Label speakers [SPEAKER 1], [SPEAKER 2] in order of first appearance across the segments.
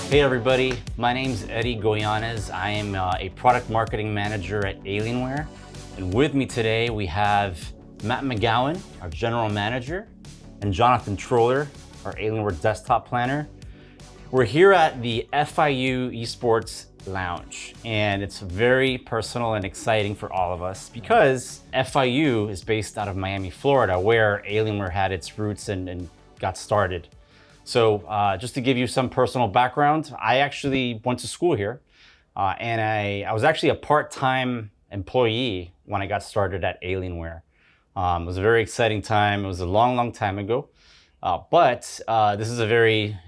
[SPEAKER 1] Hey everybody, my name's Eddie Goyanes. I am a product marketing manager at Alienware. And with me today, we have Matt McGowan, our general manager, and Jonathan Troller, our Alienware desktop planner. We're here at the FIU Esports Lounge, and it's very personal and exciting for all of us because FIU is based out of Miami, Florida, where Alienware had its roots and got started. So just to give you some personal background, I actually went to school here, and I was actually a part-time employee when I got started at Alienware. It was a very exciting time. It was a long, long time ago, but this is a very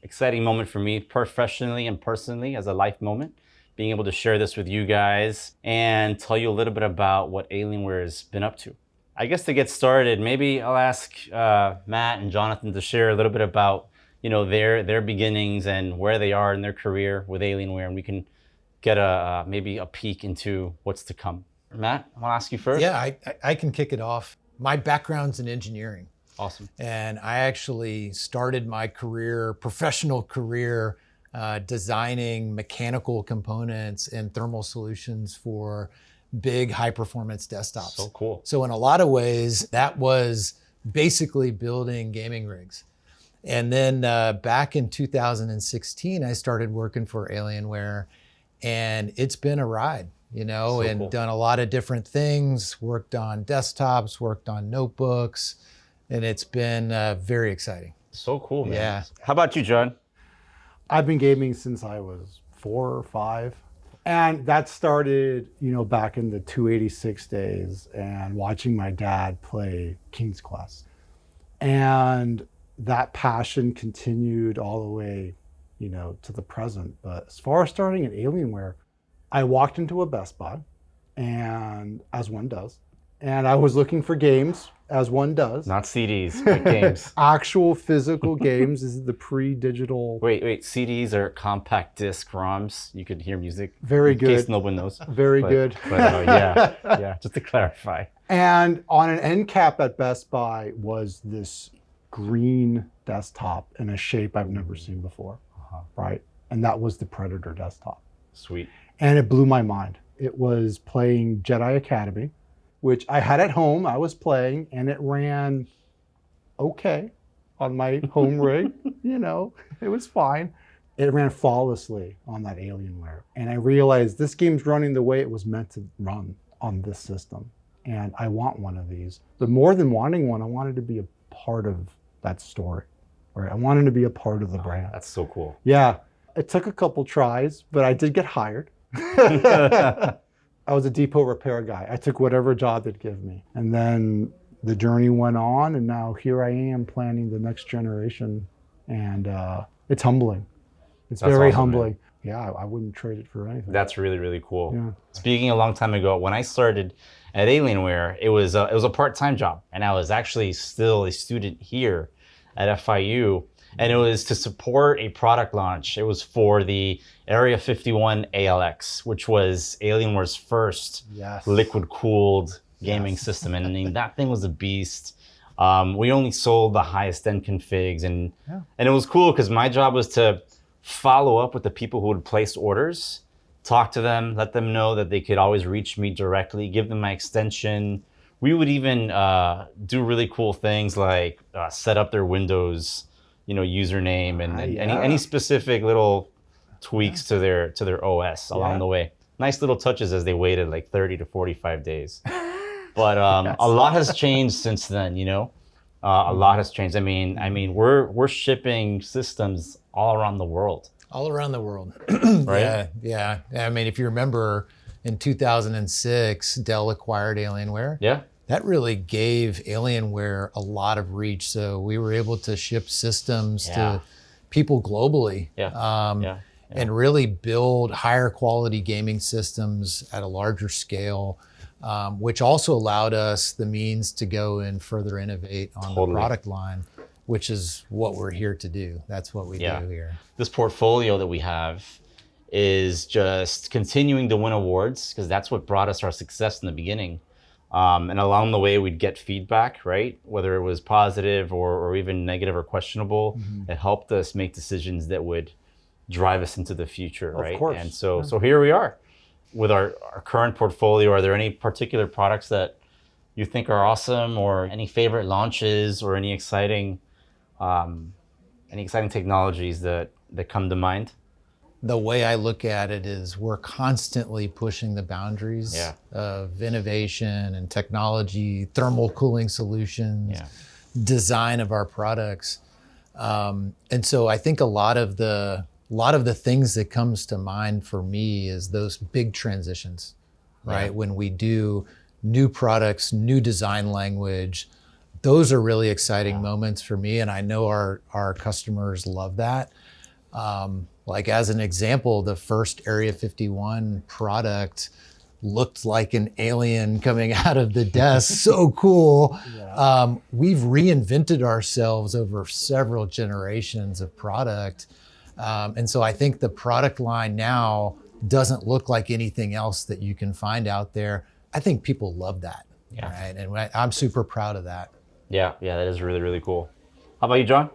[SPEAKER 1] exciting moment for me professionally and personally as a life moment, being able to share this with you guys and tell you a little bit about what Alienware has been up to. I guess to get started, maybe I'll ask Matt and Jonathan to share a little bit about, their beginnings and where they are in their career with Alienware, and we can get maybe a peek into what's to come. Matt, I want to ask you first.
[SPEAKER 2] Yeah, I can kick it off. My background's in engineering.
[SPEAKER 1] Awesome.
[SPEAKER 2] And I actually started my professional career, designing mechanical components and thermal solutions for big high performance desktops.
[SPEAKER 1] So cool.
[SPEAKER 2] So in a lot of ways, that was basically building gaming rigs. And then back in 2016, I started working for Alienware, and it's been a ride,
[SPEAKER 1] So
[SPEAKER 2] and
[SPEAKER 1] cool.
[SPEAKER 2] done a lot of different things, worked on desktops, worked on notebooks, and it's been very exciting.
[SPEAKER 1] So cool, man.
[SPEAKER 2] Yeah.
[SPEAKER 1] How about you, John?
[SPEAKER 3] I've been gaming since I was 4 or 5. And that started, back in the 286 days and watching my dad play King's Quest. And that passion continued all the way, to the present. But as far as starting at Alienware, I walked into a Best Buy, and as one does, and I was looking for games, as one does.
[SPEAKER 1] Not CDs, but games.
[SPEAKER 3] Actual physical games. This is the pre-digital.
[SPEAKER 1] Wait, CDs are compact disc ROMs. You could hear music.
[SPEAKER 3] Very
[SPEAKER 1] in
[SPEAKER 3] good.
[SPEAKER 1] case no one knows.
[SPEAKER 3] Very good.
[SPEAKER 1] But yeah, just to clarify.
[SPEAKER 3] And on an end cap at Best Buy was this green desktop in a shape I've never seen before, right? And that was the Predator desktop.
[SPEAKER 1] Sweet.
[SPEAKER 3] And it blew my mind. It was playing Jedi Academy, which I had at home. I was playing, and it ran okay on my home rig. It was fine. It ran flawlessly on that Alienware. And I realized this game's running the way it was meant to run on this system. And I want one of these. But more than wanting one, I wanted to be a part of that story. Right? I wanted to be a part of the brand.
[SPEAKER 1] That's so cool.
[SPEAKER 3] Yeah. It took a couple tries, but I did get hired. I was a depot repair guy. I took whatever job they'd give me. And then the journey went on, and now here I am planning the next generation. And it's humbling. It's
[SPEAKER 1] That's
[SPEAKER 3] very
[SPEAKER 1] awesome,
[SPEAKER 3] humbling.
[SPEAKER 1] man.
[SPEAKER 3] Yeah, I wouldn't trade it for anything.
[SPEAKER 1] That's really, really cool.
[SPEAKER 3] Yeah.
[SPEAKER 1] Speaking a long time ago, when I started at Alienware, it was a part-time job, and I was actually still a student here at FIU, and it was to support a product launch. It was for the Area 51 ALX, which was Alienware's first
[SPEAKER 3] Yes.
[SPEAKER 1] liquid-cooled gaming system, and I mean, that thing was a beast. We only sold the highest end configs, and it was cool because my job was to follow up with the people who would place orders, talk to them, let them know that they could always reach me directly, give them my extension. We would even do really cool things like set up their Windows, username and any specific little tweaks to their OS along the way. Nice little touches as they waited like 30 to 45 days. But a lot has changed since then, a lot has changed. I mean, we're shipping systems all around the world.
[SPEAKER 2] All around the world.
[SPEAKER 1] Right?
[SPEAKER 2] Yeah. I mean, if you remember in 2006, Dell acquired Alienware.
[SPEAKER 1] Yeah.
[SPEAKER 2] That really gave Alienware a lot of reach. So we were able to ship systems to people globally. And really build higher quality gaming systems at a larger scale, which also allowed us the means to go and further innovate on the product line, which is what we're here to do. That's what we do here.
[SPEAKER 1] This portfolio that we have is just continuing to win awards because that's what brought us our success in the beginning. And along the way, we'd get feedback, right? Whether it was positive or even negative or questionable. It helped us make decisions that would drive us into the future, right?
[SPEAKER 3] Of course.
[SPEAKER 1] And so here we are with our current portfolio. Are there any particular products that you think are awesome, or any favorite launches, or any exciting technologies that come to mind?
[SPEAKER 2] The way I look at it is we're constantly pushing the boundaries
[SPEAKER 1] Yeah.
[SPEAKER 2] of innovation and technology, thermal cooling solutions, design of our products. And so I think a lot of the things that comes to mind for me is those big transitions, right?
[SPEAKER 1] Yeah.
[SPEAKER 2] When we do new products, new design language, those are really exciting moments for me. And I know our customers love that. Like as an example, the first Area 51 product looked like an alien coming out of the desk. So cool. Yeah. We've reinvented ourselves over several generations of product. And so I think the product line now doesn't look like anything else that you can find out there. I think people love that.
[SPEAKER 1] Yeah.
[SPEAKER 2] Right? And I'm super proud of that.
[SPEAKER 1] Yeah, that is really, really cool. How about you, John?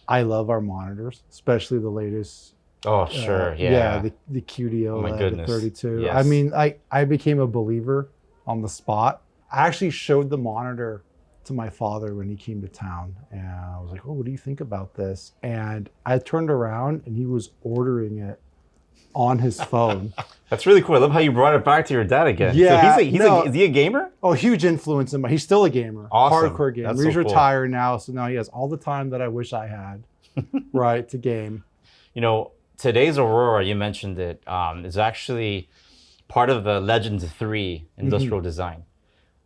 [SPEAKER 3] I love our monitors, especially the latest.
[SPEAKER 1] Oh, sure.
[SPEAKER 3] The QD-OLED,
[SPEAKER 1] goodness.
[SPEAKER 3] the 32.
[SPEAKER 1] Yes.
[SPEAKER 3] I mean, I became a believer on the spot. I actually showed the monitor to my father when he came to town. And I was like, oh, what do you think about this? And I turned around and he was ordering it on his phone.
[SPEAKER 1] That's really cool. I love how you brought it back to your dad again.
[SPEAKER 3] Yeah.
[SPEAKER 1] So is he a gamer?
[SPEAKER 3] Oh, huge influence in he's still a gamer.
[SPEAKER 1] Awesome.
[SPEAKER 3] Hardcore gamer.
[SPEAKER 1] That's
[SPEAKER 3] He's
[SPEAKER 1] so cool.
[SPEAKER 3] retired now. So now he has all the time that I wish I had, right, to game.
[SPEAKER 1] You know, today's Aurora, you mentioned it, is actually part of the Legend 3 industrial design.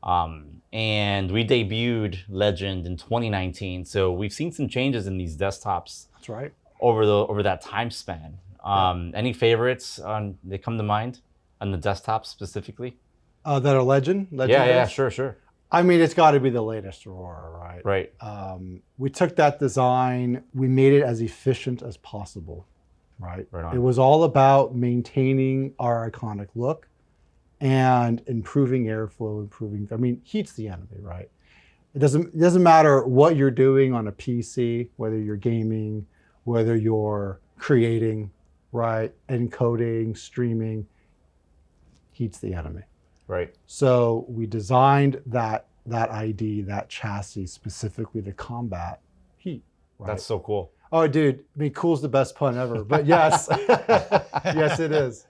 [SPEAKER 1] And we debuted Legend in 2019. So we've seen some changes in these desktops.
[SPEAKER 3] That's right.
[SPEAKER 1] Over that time span. Any favorites that come to mind on the desktop specifically?
[SPEAKER 3] That are Legend?
[SPEAKER 1] Yeah, sure.
[SPEAKER 3] I mean, it's got to be the latest Aurora, right?
[SPEAKER 1] Right.
[SPEAKER 3] We took that design, we made it as efficient as possible, right?
[SPEAKER 1] Right on.
[SPEAKER 3] It was all about maintaining our iconic look and improving airflow, heat's the enemy, right? It doesn't matter what you're doing on a PC, whether you're gaming, whether you're creating, right, encoding, streaming, heat's the enemy.
[SPEAKER 1] Right.
[SPEAKER 3] So we designed that ID, that chassis specifically to combat heat. Right?
[SPEAKER 1] That's so cool.
[SPEAKER 3] Oh, dude, cool's the best pun ever. But yes, yes, it is.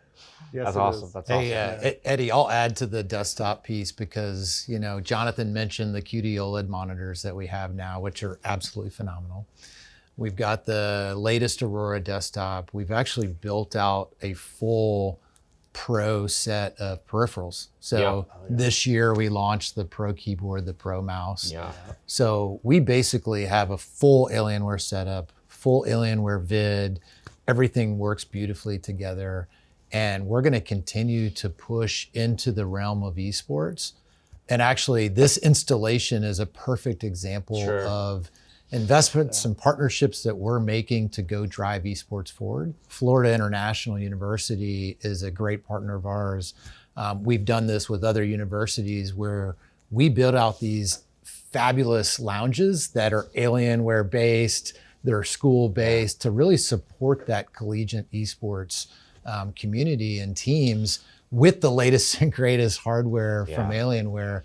[SPEAKER 3] Yes,
[SPEAKER 1] That's awesome. That's awesome.
[SPEAKER 2] Hey, Eddie, I'll add to the desktop piece because, Jonathan mentioned the QD-OLED monitors that we have now, which are absolutely phenomenal. We've got the latest Aurora desktop. We've actually built out a full Pro set of peripherals. So this year we launched the Pro keyboard, the Pro mouse.
[SPEAKER 1] Yeah.
[SPEAKER 2] So we basically have a full Alienware setup, full Alienware vid. Everything works beautifully together. And we're going to continue to push into the realm of esports. And actually, this installation is a perfect example of investments and partnerships that we're making to go drive esports forward. Florida International University is a great partner of ours. We've done this with other universities where we build out these fabulous lounges that are Alienware based, they're school based to really support that collegiate esports community and teams with the latest and greatest hardware from Alienware.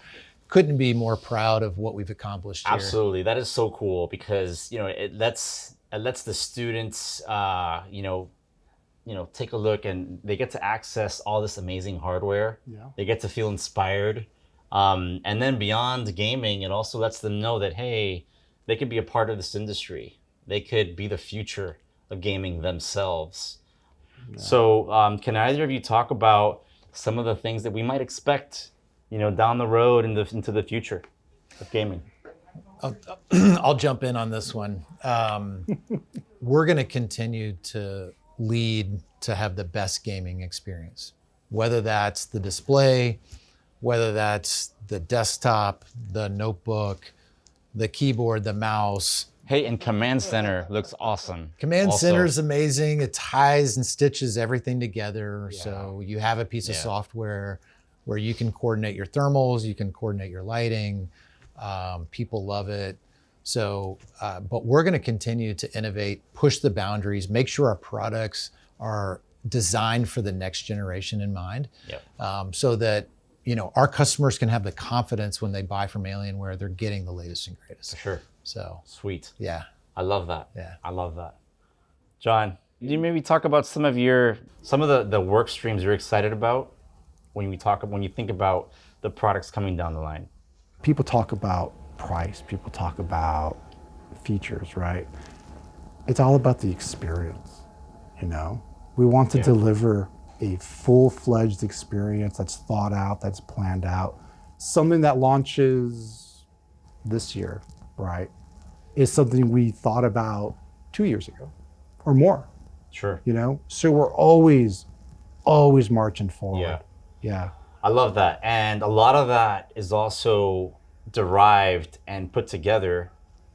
[SPEAKER 2] Couldn't be more proud of what we've accomplished here.
[SPEAKER 1] Absolutely, that is so cool because it lets the students take a look and they get to access all this amazing hardware. Yeah. They get to feel inspired, and then beyond gaming, it also lets them know that hey, they could be a part of this industry. They could be the future of gaming themselves. Yeah. So, can either of you talk about some of the things that we might expect? Down the road into the future of gaming.
[SPEAKER 2] I'll jump in on this one. We're going to continue to lead to have the best gaming experience, whether that's the display, whether that's the desktop, the notebook, the keyboard, the mouse.
[SPEAKER 1] Hey, and Command Center looks awesome.
[SPEAKER 2] Command Center is amazing. It ties and stitches everything together. Yeah. So you have a piece of software where you can coordinate your thermals, you can coordinate your lighting. People love it. So, but we're going to continue to innovate, push the boundaries, make sure our products are designed for the next generation in mind, so that our customers can have the confidence when they buy from Alienware, they're getting the latest and greatest.
[SPEAKER 1] For sure.
[SPEAKER 2] So
[SPEAKER 1] sweet.
[SPEAKER 2] Yeah.
[SPEAKER 1] I love that.
[SPEAKER 2] Yeah.
[SPEAKER 1] I love that. John, can you maybe talk about some of the work streams you're excited about when you think about the products coming down the line?
[SPEAKER 3] People talk about price, people talk about features, right? It's all about the experience, We want to deliver a full-fledged experience that's thought out, that's planned out. Something that launches this year, right, is something we thought about 2 years ago or more.
[SPEAKER 1] Sure.
[SPEAKER 3] So we're always marching forward. Yeah.
[SPEAKER 1] I love that. And a lot of that is also derived and put together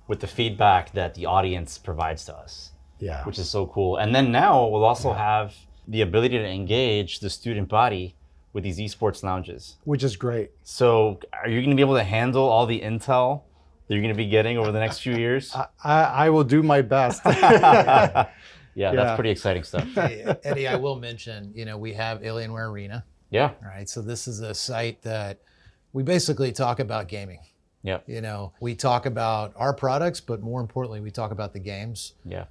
[SPEAKER 1] with the feedback that the audience provides to us.
[SPEAKER 3] Yeah.
[SPEAKER 1] Which is so cool. And then now we'll also have the ability to engage the student body with these esports lounges.
[SPEAKER 3] Which is great.
[SPEAKER 1] So are you going to be able to handle all the intel that you're going to be getting over the next few years?
[SPEAKER 3] I will do my best.
[SPEAKER 1] Yeah, that's pretty exciting stuff.
[SPEAKER 2] Hey, Eddie, I will mention, we have Alienware Arena.
[SPEAKER 1] Yeah.
[SPEAKER 2] Right. So this is a site that we basically talk about gaming.
[SPEAKER 1] Yeah.
[SPEAKER 2] We talk about our products, but more importantly, we talk about the games.
[SPEAKER 1] Yeah.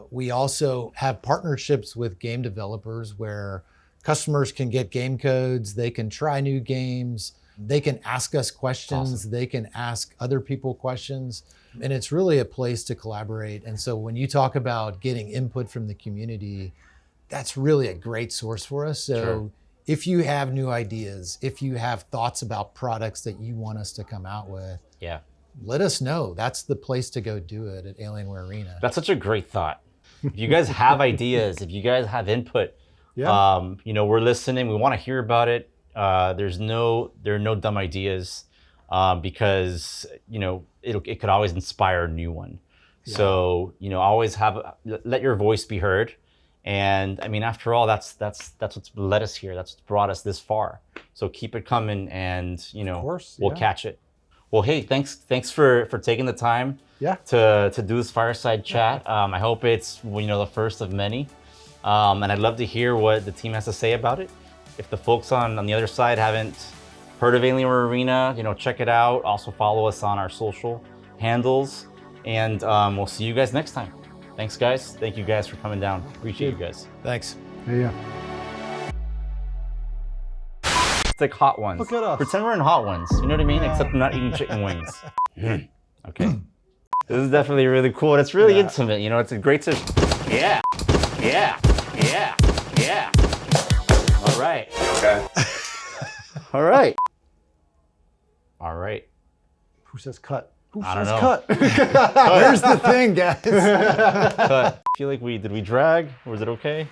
[SPEAKER 2] We also have partnerships with game developers where customers can get game codes, they can try new games, they can ask us questions, awesome. They can ask other people questions, and it's really a place to collaborate. And so when you talk about getting input from the community, that's really a great source for us. So sure. If you have new ideas, if you have thoughts about products that you want us to come out with, let us know. That's the place to go do it at Alienware Arena.
[SPEAKER 1] That's such a great thought. If you guys have ideas, if you guys have input, we're listening. We want to hear about it. There are no dumb ideas because it could always inspire a new one. Yeah. So always let your voice be heard. And I mean, after all, that's what's led us here. That's what's brought us this far. So keep it coming, and of course, we'll catch it. Well, hey, thanks for taking the time to do this fireside chat. I hope it's the first of many. And I'd love to hear what the team has to say about it. If the folks on the other side haven't heard of Alienware Arena, check it out. Also follow us on our social handles, and we'll see you guys next time. Thanks, guys. Thank you guys for coming down. Appreciate you guys.
[SPEAKER 2] Thanks.
[SPEAKER 3] Yeah.
[SPEAKER 1] It's like Hot Ones.
[SPEAKER 3] Look at us.
[SPEAKER 1] Pretend we're in Hot Ones. You know what I mean? Except I'm not eating chicken wings. Okay. This is definitely really cool. And it's really intimate. It's a great Yeah. All right. Okay. All right. All right.
[SPEAKER 3] Who says cut?
[SPEAKER 1] I don't know.
[SPEAKER 3] Cut.
[SPEAKER 2] Here's the thing, guys.
[SPEAKER 1] Cut. I feel like did we drag? Or was it okay?